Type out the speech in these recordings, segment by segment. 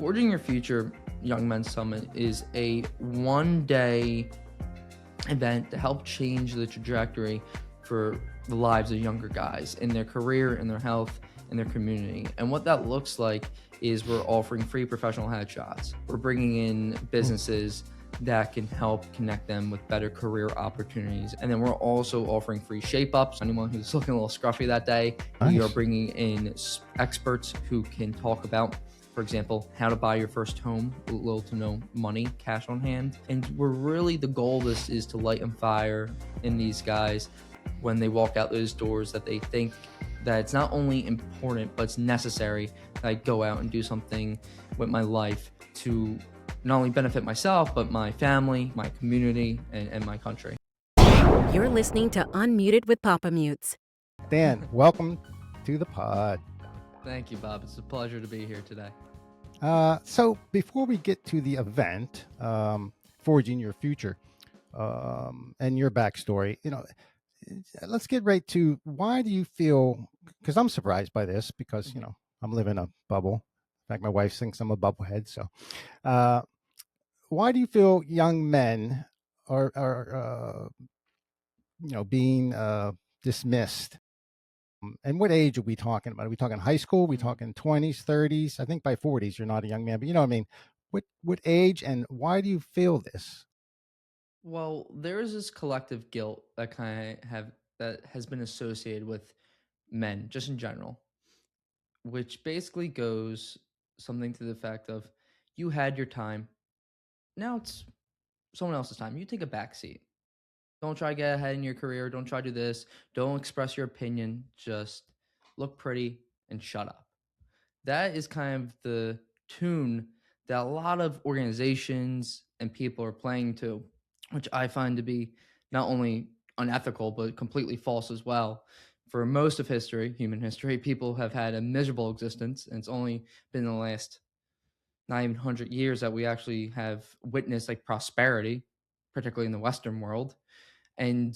Forging Your Future Young Men's Summit is a one-day event to help change the trajectory for the lives of younger guys in their career, in their health, in their community. And what that looks like is we're offering free professional headshots. We're bringing in businesses that can help connect them with better career opportunities. And then we're also offering free shape ups. Anyone who's looking a little scruffy that day, we are Nice. bringing in experts who can talk about, for example, how to buy your first home, little to no money, cash on hand. And we're really, the goal of this is to light and fire in these guys when they walk out those doors, that they think that it's not only important, but it's necessary that I go out and do something with my life to not only benefit myself, but my family, my community, and my country. You're listening to Unmuted with Papamutes. Dan, welcome to the pod. Thank you, Bob. It's a pleasure to be here today. So before we get to the event, Forging Your Future, and your backstory, let's get right to why do you feel, because I'm surprised by this because, I'm living a bubble. In fact, my wife thinks I'm a bubblehead. So why do you feel young men are being dismissed? And what age are we talking about? Are we talking high school? Are we talking 20s, 30s? I think by 40s, you're not a young man, but you know what I mean? What age and why do you feel this? Well, there is this collective guilt that that has been associated with men, just in general, which basically goes something to the fact of, you had your time. Now it's someone else's time. You take a back seat. Don't try to get ahead in your career. Don't try to do this. Don't express your opinion. Just look pretty and shut up. That is kind of the tune that a lot of organizations and people are playing to, which I find to be not only unethical, but completely false as well. For most of history, human history, people have had a miserable existence, and it's only been the last not even 100 years that we actually have witnessed like prosperity, particularly in the Western world. And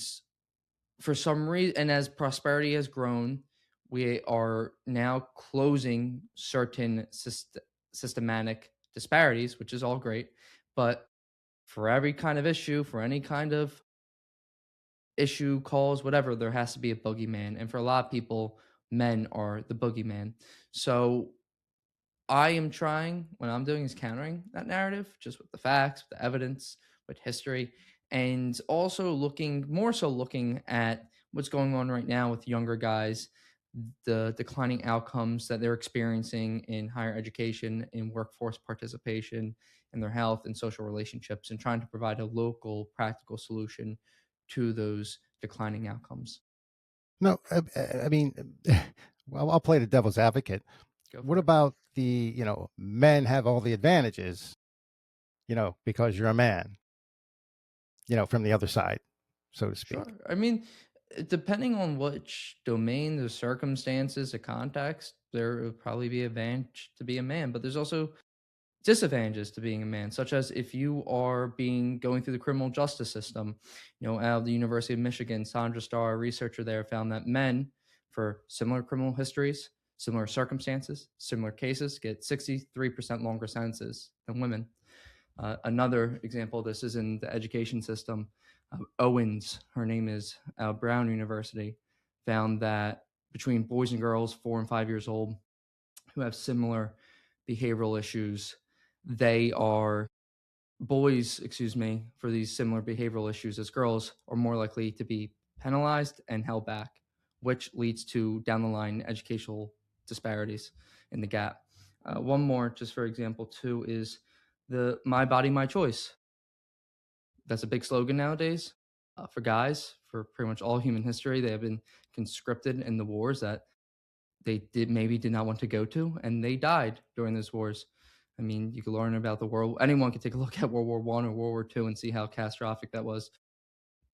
for some reason, and as prosperity has grown, we are now closing certain systematic disparities, which is all great. But for every kind of issue, for any kind of issue, cause, whatever, there has to be a boogeyman. And for a lot of people, men are the boogeyman. So I am trying, what I'm doing is countering that narrative just with the facts, with the evidence, with history, and also looking at what's going on right now with younger guys, the declining outcomes that they're experiencing in higher education, in workforce participation, in their health and social relationships, and trying to provide a local practical solution to those declining outcomes. No, I mean, well, I'll play the devil's advocate. What about men have all the advantages, because you're a man, from the other side, so to speak. Sure. I mean, depending on which domain, the circumstances, the context, there would probably be advantage to be a man, but there's also disadvantages to being a man, such as if you are going through the criminal justice system. Out of the University of Michigan, Sandra Starr, a researcher there, found that men for similar criminal histories, similar circumstances, similar cases get 63% longer sentences than women. Another example of this is in the education system. Owens, her name is, Brown University, found that between boys and girls 4 and 5 years old who have similar behavioral issues, boys, for these similar behavioral issues as girls are more likely to be penalized and held back, which leads to down the line educational disparities in the gap. One more, just for example, too, is the "My Body, My Choice." That's a big slogan nowadays for guys. For pretty much all human history, they have been conscripted in the wars that they did not want to go to, and they died during those wars. I mean, you can learn about the world. Anyone can take a look at World War I or World War II and see how catastrophic that was,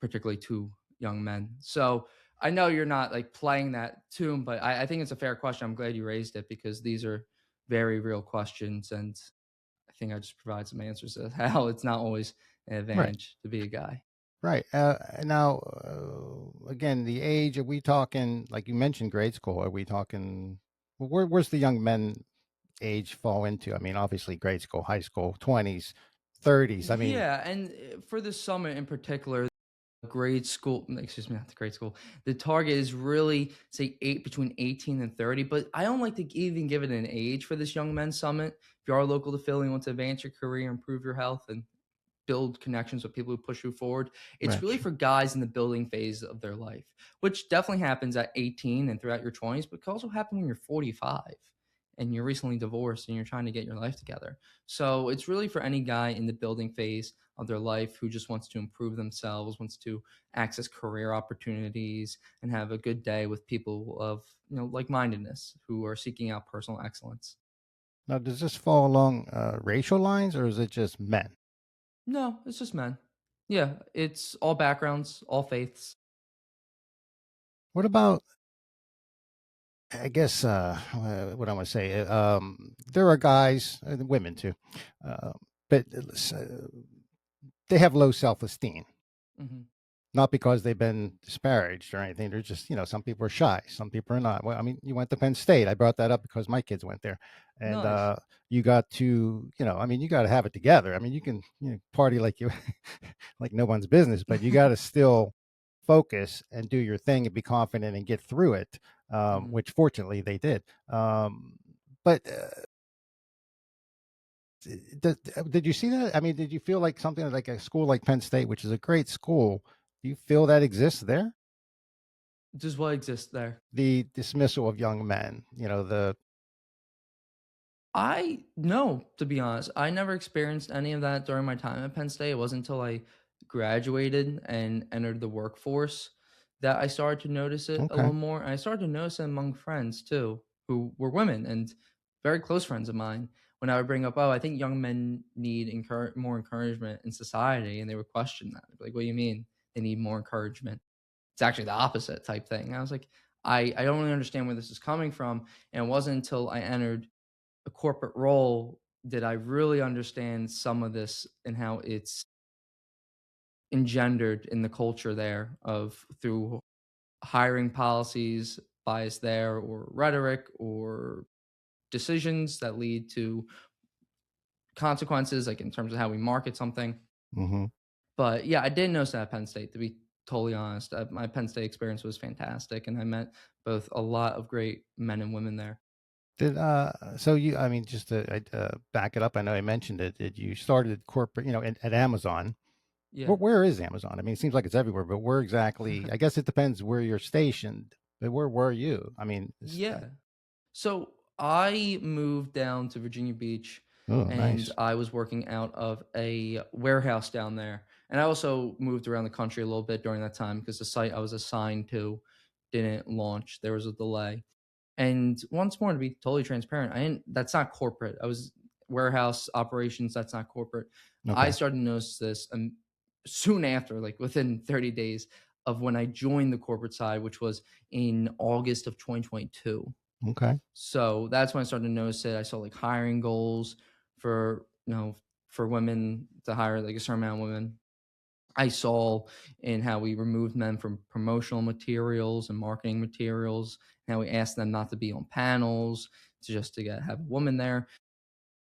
particularly to young men. So I know you're not like playing that tune, but I think it's a fair question. I'm glad you raised it because these are very real questions, and I think I just provide some answers to how it's not always an advantage to be a guy. Right. Now, again, the age, are we talking, like you mentioned, grade school? Are we talking, where's the young men age fall into? I mean, obviously grade school, high school, 20s, 30s. I mean, Yeah, and for the summer in particular, grade school, excuse me, not the grade school. The target is really say between 18 and 30, but I don't like to even give it an age for this Young Men's Summit. If you are local to Philly and want to advance your career, improve your health, and build connections with people who push you forward. It's right. really for guys in the building phase of their life, which definitely happens at 18 and throughout your 20s, but can also happen when you're 45 and you're recently divorced and you're trying to get your life together. So it's really for any guy in the building phase of their life who just wants to improve themselves, wants to access career opportunities and have a good day with people of, like-mindedness who are seeking out personal excellence. Now, does this fall along racial lines, or is it just men? No, it's just men. Yeah, it's all backgrounds, all faiths. What about, I guess, what I want to say? There are guys, and women too, uh, but they have low self esteem. Mhm. Not because they've been disparaged or anything. They're just, some people are shy, some people are not. Well, I mean, you went to Penn State. I brought that up because my kids went there, and Nice. you got to, I mean, you got to have it together. I mean, you can, party like you, like no one's business, but you got to still focus and do your thing and be confident and get through it. Mhm. Which fortunately they did. But did you see that? I mean, did you feel like something like a school like Penn State, which is a great school? Do you feel that exists there? Just what exists there. The dismissal of young men, the I no, to be honest, I never experienced any of that during my time at Penn State. It wasn't until I graduated and entered the workforce that I started to notice it a okay, little more. And I started to notice it among friends too, who were women and very close friends of mine. When I would bring up, oh, I think young men need more encouragement in society, and they would question that. They'd be like, what do you mean they need more encouragement? It's actually the opposite type thing. And I was like, I don't really understand where this is coming from. And it wasn't until I entered a corporate role did I really understand some of this and how it's engendered in the culture there of through hiring policies, bias there, or rhetoric, or decisions that lead to consequences, like in terms of how we market something. hmm. But yeah, I did notice that at Penn State, to be totally honest. My Penn State experience was fantastic, and I met both a lot of great men and women there. Did so you? I mean, just to back it up, I know I mentioned it. Did you started corporate, at Amazon? Yeah. Where is Amazon? I mean, it seems like it's everywhere, but where exactly? I guess it depends where you're stationed. But where were you? I mean, Yeah. So I moved down to Virginia Beach oh, and nice. I was working out of a warehouse down there. And I also moved around the country a little bit during that time because the site I was assigned to didn't launch. There was a delay. And once more, to be totally transparent, I didn't, that's not corporate. I was warehouse operations, that's not corporate. I Okay, started to notice this soon after, like within 30 days of when I joined the corporate side, which was in August of 2022. okay. So that's when I started to notice it. I saw like hiring goals for, for women to hire like a certain amount of women. I saw in how we removed men from promotional materials and marketing materials, and how we asked them not to be on panels, to just to have a woman there.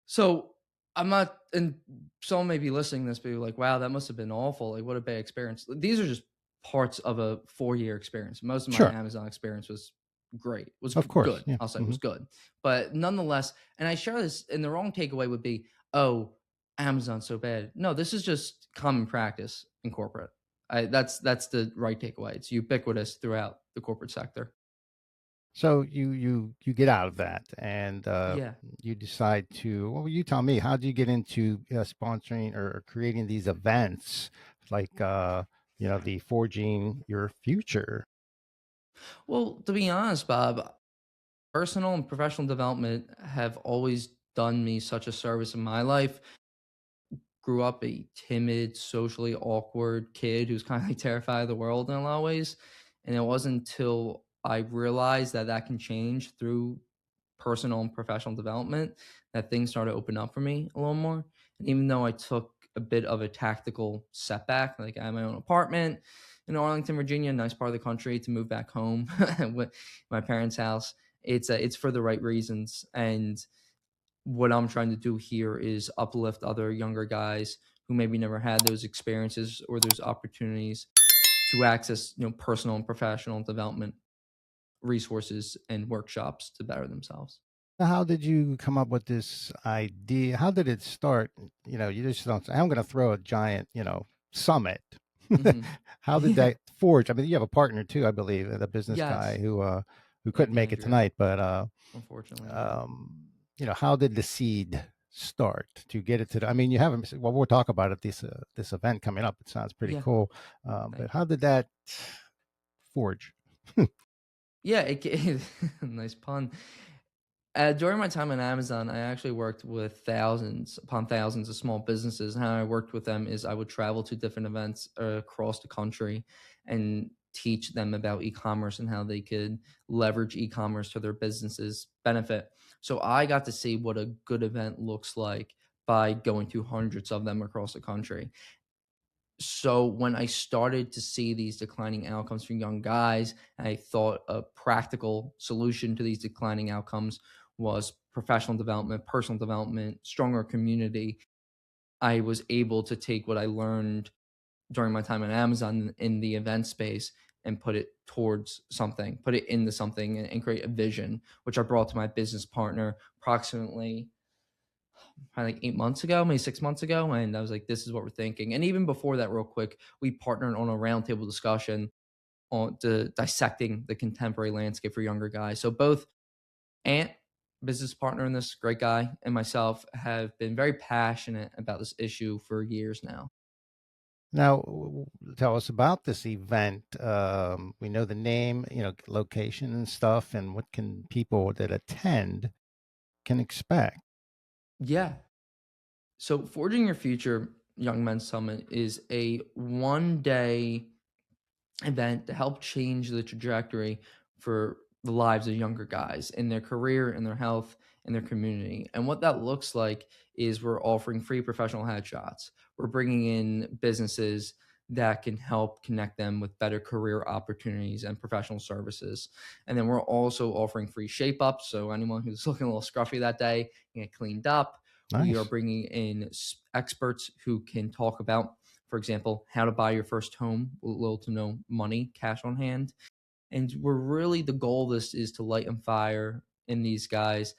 So I'm not, and someone may be listening to this, be like, wow, that must have been awful. Like, what a bad experience. These are just parts of a 4-year experience. Most of my Sure. Amazon experience was great, was Of course. good. Yeah. I'll say it Hmm. was good. But nonetheless, and I share this, and the wrong takeaway would be, oh, Amazon's so bad. No, this is just common practice in corporate. That's the right takeaway. It's ubiquitous throughout the corporate sector. So you get out of that, and Yeah. you decide to. Well, you tell me. How do you get into sponsoring or creating these events like the forging your future? Well, to be honest, Bob, personal and professional development have always done me such a service in my life. Grew up a timid, socially awkward kid who's kind of like terrified of the world in a lot of ways. And it wasn't until I realized that that can change through personal and professional development that things started to open up for me a little more. And even though I took a bit of a tactical setback, like I had my own apartment in Arlington, Virginia, nice part of the country, to move back home with my parents' house, it's for the right reasons. And what I'm trying to do here is uplift other younger guys who maybe never had those experiences or those opportunities to access, personal and professional development resources and workshops to better themselves. How did you come up with this idea? How did it start? You just don't say, I'm going to throw a giant, summit. Hmm. How did Yeah. that forge? I mean, you have a partner too, I believe, the business guy Yes. who Like couldn't make it Andrew, tonight, but unfortunately. Yeah. um, how did the seed start to get it to I mean, you haven't, well, we'll talk about it, this event coming up. It sounds pretty Yeah. cool. But Thank you. how did that forge? Yeah. Nice pun. During my time on Amazon, I actually worked with thousands upon thousands of small businesses. And how I worked with them is I would travel to different events across the country and teach them about e-commerce and how they could leverage e-commerce to their businesses' benefit. So I got to see what a good event looks like by going through hundreds of them across the country. So when I started to see these declining outcomes for young guys, I thought a practical solution to these declining outcomes was professional development, personal development, stronger community. I was able to take what I learned during my time at Amazon in the event space and put it towards something, put it into something and create a vision, which I brought to my business partner approximately probably like 8 months ago, maybe 6 months ago. And I was like, this is what we're thinking. And even before that, real quick, we partnered on a roundtable discussion on dissecting the contemporary landscape for younger guys. So both Ant, business partner in this, great guy, and myself have been very passionate about this issue for years now. Now, tell us about this event. We know the name, location and stuff, and what can people that attend can expect. Yeah. So Forging Your Future Young Men's Summit is a 1 day event to help change the trajectory for the lives of younger guys in their career, in their health, in their community. And what that looks like is we're offering free professional headshots. We're bringing in businesses that can help connect them with better career opportunities and professional services. And then we're also offering free shape ups. So anyone who's looking a little scruffy that day can get cleaned up. We are Nice. bringing in experts who can talk about, for example, how to buy your first home with little to no money, cash on hand. And we're really, the goal of this is to light and fire in these guys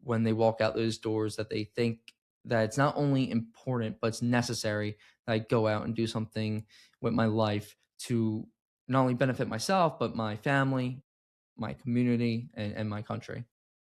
when they walk out those doors, that they think that it's not only important, but it's necessary that I go out and do something with my life to not only benefit myself, but my family, my community, and my country.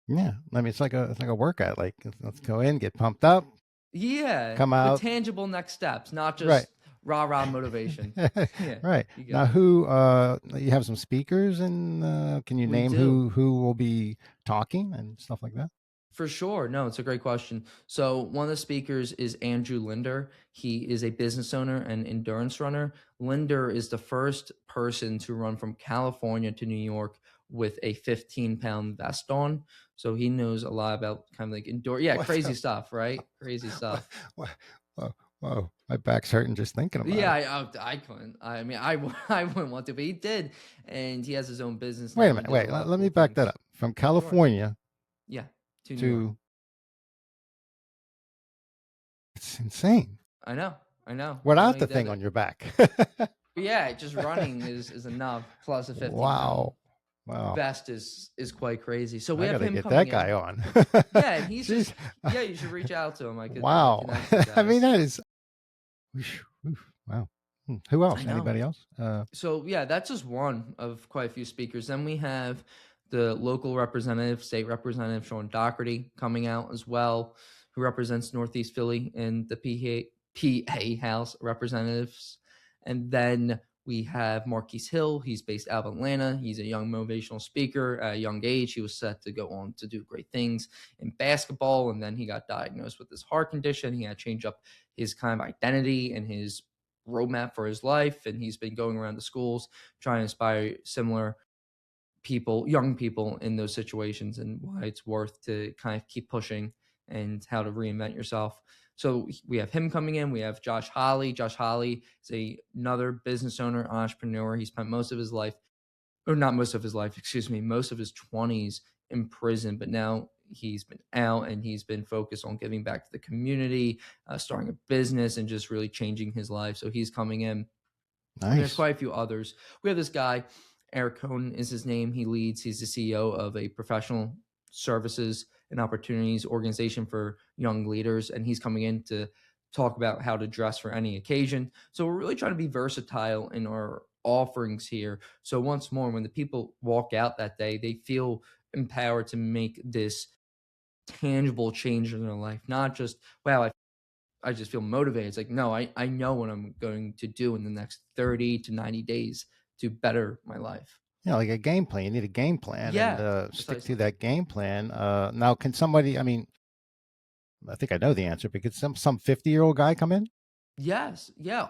Yeah. I mean, it's like a workout. Like, let's go in, get pumped up, Yeah, come with out. tangible next steps, not Right. just rah rah motivation. Yeah, Right. you Now, got it. who you have some speakers, and can you We name do. who will be talking and stuff like that? For sure. No, it's a great question. So, one of the speakers is Andrew Linder. He is a business owner and endurance runner. Linder is the first person to run from California to New York with a 15-pound vest on. So, he knows a lot about kind of like endure. Yeah, What crazy the stuff, right? Crazy what, stuff. what, whoa, whoa, my back's hurting just thinking about Yeah, it. I couldn't. I mean, I wouldn't want to, but he did. And he has his own business Wait a now and minute. does a Wait, lot of let me cool back that things. up. From Sure. California Yeah, to New York. to it's insane. I know. I know. I know Without he the did thing it. on your back. Yeah, just running is enough. Plus a 15-pound Wow. Wow. vest is quite crazy. So we I have gotta him get coming that in. guy on. Yeah, and he's Jeez. just, yeah, you should reach out to him. I could Wow. connect you I mean, guys. that is whoosh, woof, wow. Who I else? know. Anybody else? So yeah, that's just one of quite a few speakers. Then we have the local representative, state representative Sean Doherty coming out as well, who represents Northeast Philly in the PA House of Representatives. And then we have Marquise Hill. He's based out of Atlanta. He's a young motivational speaker at a young age. He was set to go on to do great things in basketball, and then he got diagnosed with this heart condition. He had to change up his kind of identity and his roadmap for his life, and he's been going around the schools trying to inspire similar people, young people in those situations, and why it's worth to kind of keep pushing and how to reinvent yourself. So we have him coming in. We have Josh Holly. Josh Holly is another business owner, entrepreneur. He spent most of his life, or not most of his life, excuse me, most of his 20s in prison, but now he's been out and he's been focused on giving back to the community, starting a business, and just really changing his life. So he's coming in, and there's Nice. quite a few others. We have this guy, Eric Cohn is his name. He's the CEO of a professional services and opportunities organization for young leaders. And he's coming in to talk about how to dress for any occasion. So we're really trying to be versatile in our offerings here. So once more, when the people walk out that day, they feel empowered to make this tangible change in their life, not just, wow, I just feel motivated. It's like, no, I know what I'm going to do in the next 30 to 90 days to better my life. Like a game plan. You need a game plan and Yeah, stick to precisely. that game plan. Now, can somebody? I mean, I think I know the answer, but could some 50-year-old guy come in? Yes. Yeah.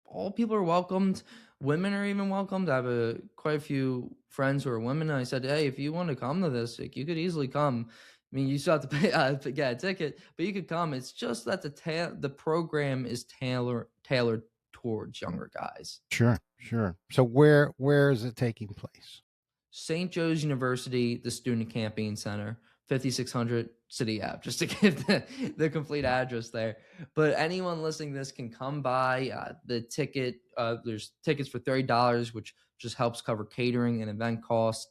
All people are welcomed. Women are even welcomed. I have quite a few friends who are women. And I said, hey, if you want to come to this, like, you could easily come. I mean, you still have to pay to get a ticket, but you could come. It's just that the program is tailored towards younger guys. Sure, sure. So where is it taking place? St. Joe's University, the Student Camping Center, 5600 City Ave, just to give the complete address there. But anyone listening to this can come by. There's tickets for $30, which just helps cover catering and event costs,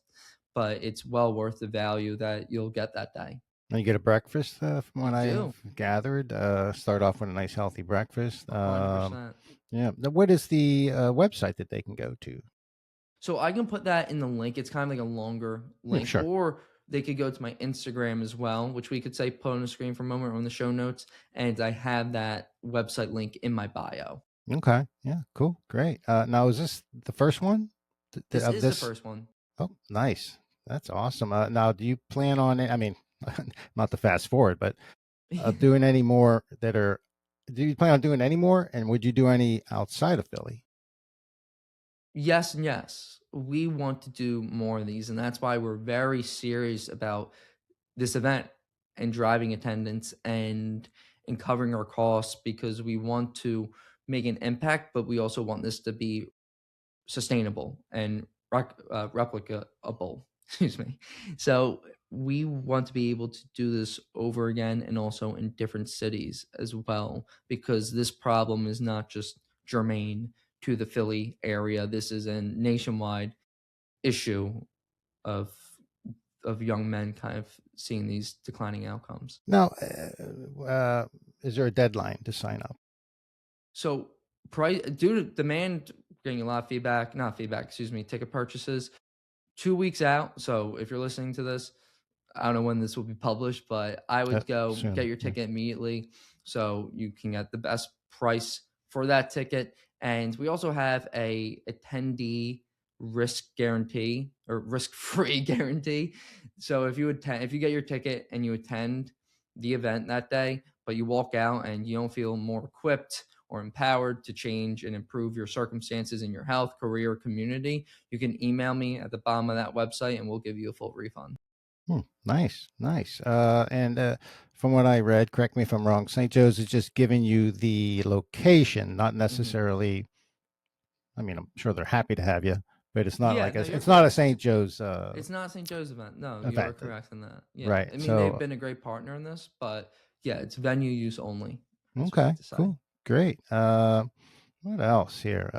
but it's well worth the value that you'll get that day. And you get a breakfast, from You what do, I've gathered. Start off with a nice healthy breakfast. 100%. Yeah. Now, what is the website that they can go to? So I can put that in the link. It's kind of like a longer Yeah, link, sure. or they could go to my Instagram as well, which we could say put on the screen for a moment or on the show notes. And I have that website link in my bio. Okay. Yeah. Cool. Great. Now, is this the first one This of is the this? first one. Oh, nice. That's awesome. Now, do you plan on it? I mean, not to fast forward, but doing any more that are? Do you plan on doing any more? And would you do any outside of Philly? Yes, and yes. We want to do more of these. And that's why we're very serious about this event and driving attendance and covering our costs, because we want to make an impact, but we also want this to be sustainable and replicable. Excuse me. So we want to be able to do this over again and also in different cities as well, because this problem is not just germane to the Philly area. This is a nationwide issue of young men kind of seeing these declining outcomes. Now, is there a deadline to sign up? So price due to demand, getting a lot of feedback, not feedback, excuse me, ticket purchases 2 weeks out. So if you're listening to this, I don't know when this will be published, but I would go get Soon. your Yeah. ticket immediately so you can get the best price for that ticket. And we also have a attendee risk guarantee or risk free guarantee. So if you get your ticket and you attend the event that day, but you walk out and you don't feel more equipped or empowered to change and improve your circumstances in your health, career, community, you can email me at the bottom of that website and we'll give you a full refund. Nice, nice. And from what I read, correct me if I'm wrong, St. Joe's is just giving you the location, not Mhm. necessarily. I mean, I'm sure they're happy to have you, but it's not Yeah, like no, you're it's not a correct. St. Joe's It's not St. Joe's event. No, you are event, correct in that. Yeah. right? I mean, they've So, been a great partner in this, but yeah, it's venue use only, as we okay, like to say. cool, great. What else here?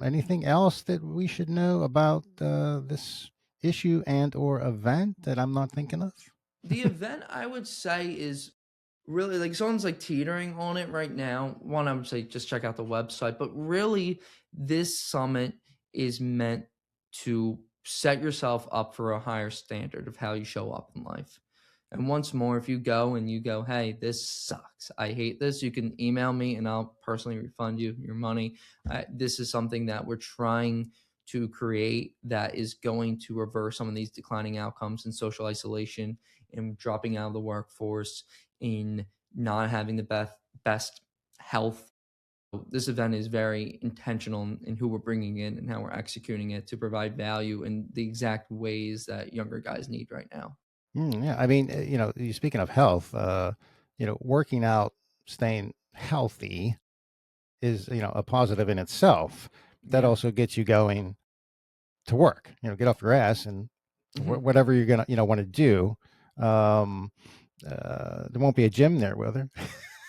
Anything else that we should know about this issue and or event that I'm not thinking of? The event, I would say, is really like someone's like teetering on it right now. One, I would say just check out the website, but really, this summit is meant to set yourself up for a higher standard of how you show up in life. And once more, if you go and you go, hey, this sucks, I hate this, you can email me and I'll personally refund you your money. This is something that we're trying to create that is going to reverse some of these declining outcomes in social isolation and dropping out of the workforce, in not having the best health. This event is very intentional in who we're bringing in and how we're executing it to provide value in the exact ways that younger guys need right now. Yeah, I mean, you speaking of health, working out, staying healthy is, a positive in itself. That Yeah. also gets you going to work. Get off your ass and Hmm. whatever you're gonna, want to do. There won't be a gym there, will there?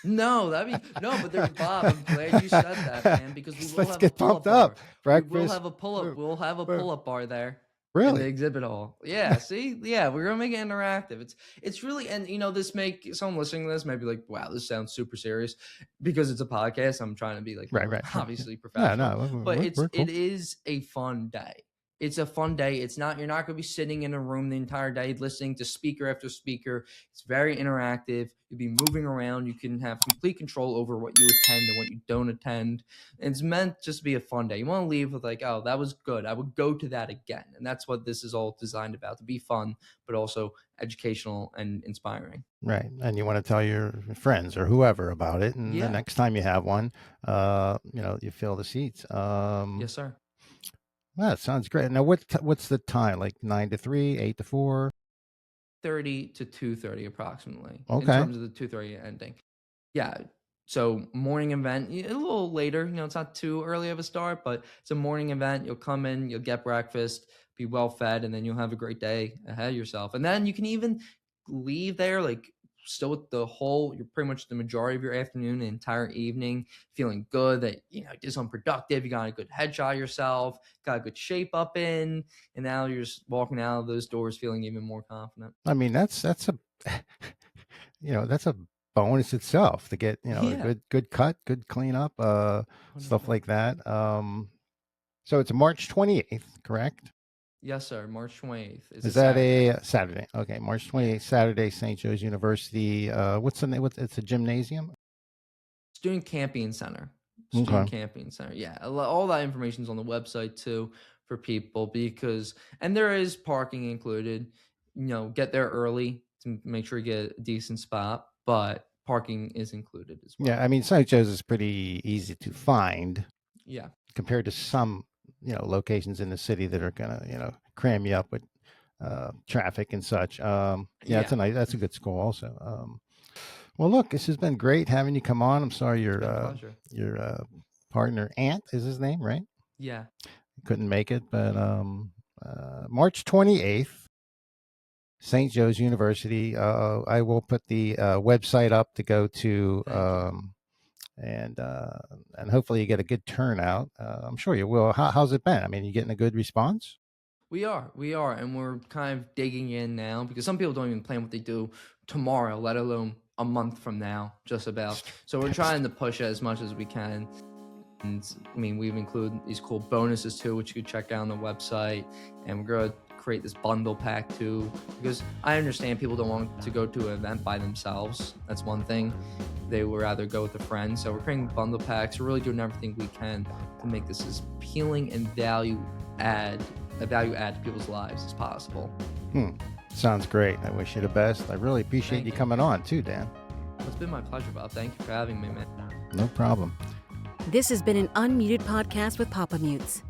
No, that'd be no, but there, Bob. I'm glad you said that, man, because we will Let's have a get pull-up pumped bar. up. We will Breakfast. have a pull-up. Woo, We'll have a woo. pull-up bar there in the Really? exhibit hall. Yeah, see, yeah, we're gonna make it interactive. It's really, and this make someone listening to this might be like, wow, this sounds super serious, because it's a podcast. I'm trying to be like Right, more right, right. Yeah. obviously No, professional, no, but we're it cool. is a fun day. It's a fun day. It's not, you're not going to be sitting in a room the entire day listening to speaker after speaker. It's very interactive. You'll be moving around. You can have complete control over what you attend and what you don't attend. And it's meant just to be a fun day. You want to leave with like, oh, that was good. I would go to that again. And that's what this is all designed about, to be fun, but also educational and inspiring. Right. And you want to tell your friends or whoever about it. And the Yeah. next time you have one, you fill the seats. Yes, sir. Well, that sounds great. Now, what's the time? Like 9 to 3, 8 to 4? 30 to 2:30 approximately, in Okay. terms of the 2:30 ending. Yeah. So morning event, a little later, it's not too early of a start, but it's a morning event. You'll come in, you'll get breakfast, be well fed, and then you'll have a great day ahead of yourself. And then you can even leave there like still with you're pretty much the majority of your afternoon and entire evening feeling good that, you did something productive. You got a good headshot of yourself, got a good shape up in, and now you're just walking out of those doors feeling even more confident. I mean, that's a, that's a bonus itself to get, a Yeah. good cut, good cleanup, stuff 100%. like that. So it's March 28th, correct? Yes, sir. March 28th is Is a that Saturday. a Saturday? Okay, March 28th, Yeah. Saturday, St. Joe's University. What's the name? It's a gymnasium? Student Camping Center. Okay. Student Camping Center. Yeah. All that information is on the website too for people, and there is parking included. Get there early to make sure you get a decent spot, but parking is included as well. Yeah, I mean, St. Joe's is pretty easy to find Yeah. compared to some, locations in the city that are gonna, cram you up with traffic and such. Yeah, Yeah. that's a good school also. Well, look, this has been great having you come on. I'm sorry It's been a pleasure. your partner Ant is his name, right? Yeah. Couldn't make it, but March 28th, St. Joe's University. I will put the website up to go to, Thank you. and hopefully you get a good turnout. I'm sure you will. How's it been? I mean, you getting a good response? We are, and we're kind of digging in now because some people don't even plan what they do tomorrow, let alone a month from now, just about. So we're trying to push it as much as we can. And I mean, we've included these cool bonuses too, which you could check out on the website. And we're going to create this bundle pack too, because I understand people don't want to go to an event by themselves. That's one thing. They would rather go with a friend. So we're creating bundle packs. We're really doing everything we can to make this as appealing and a value add to people's lives as possible. Sounds great. I wish you the best. I really appreciate Thank you you. coming on too, Dan. It's been my pleasure, Bob. Thank you for having me, man. No problem. This has been an Unmuted podcast with Papamutes.